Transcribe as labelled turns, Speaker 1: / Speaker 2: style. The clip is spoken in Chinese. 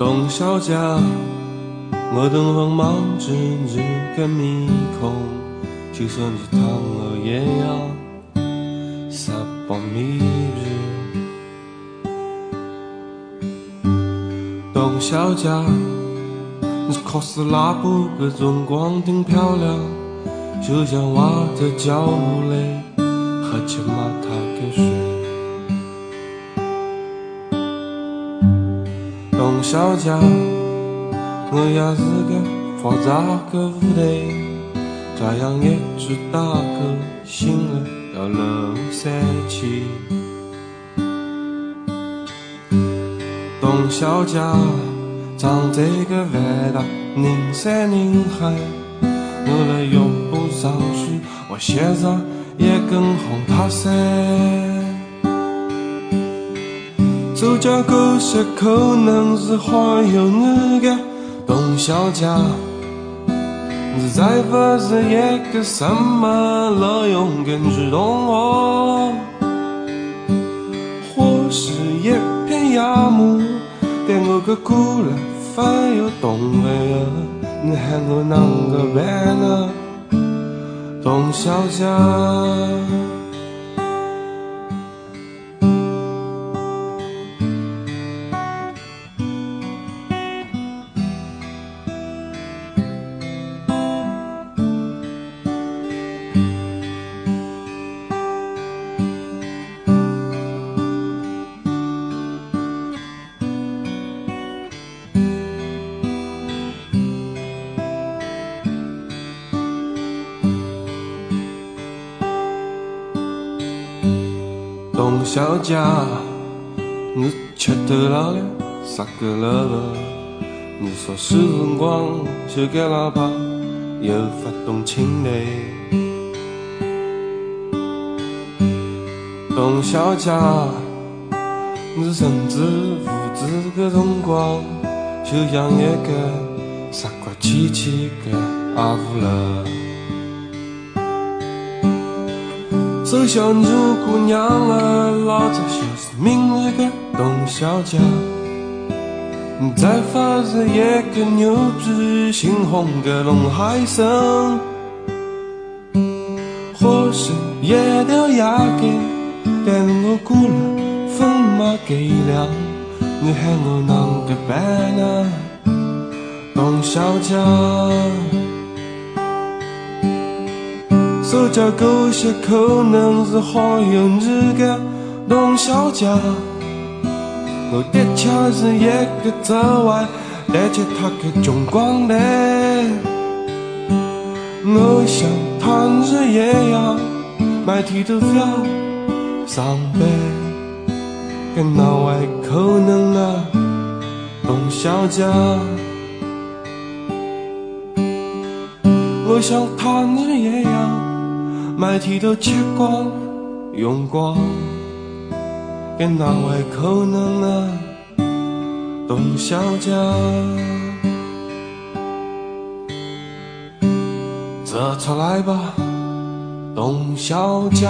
Speaker 1: 董小姐，我等风望着你个面孔，就算是汤儿一样撒饱迷人。董小姐，你考试那部个辰光挺漂亮，就像我在角落里喝起马塔的水。董小姐，我也是个复杂的舞台，这样一句大歌，心里要流三气。董小姐，长这个伟大人山人海，我来腰部上去，我写上一根红塔山。手脚狗血可能是好有你的董小姐，你才不是一个什么乐用的女同学，或是一片鸦木，但我的鼓了反有动味儿，你喊我啷个办呢，董小姐？董小姐，你吃透了啥个了不？你说是辰光就给老爸又发动情泪。董小姐，你甚至无知的辰光，就像一个傻瓜气气的阿夫了。走向你姑娘儿，老子就是明日的董小姐，你再发是一个牛逼猩红的龙海参，或是一条鸭肝，但我过了分马给粮，你喊我啷个办呢，董小姐？手脚狗血可能是好有你的董小姐，我的确是一个之外带着他的穷光蛋，我像他日一样每天都要上班，跟哪位可能呢，董小姐？我像他日一样每天都吃光用光，跟哪位可能呢，董小姐？走出来吧，董小姐。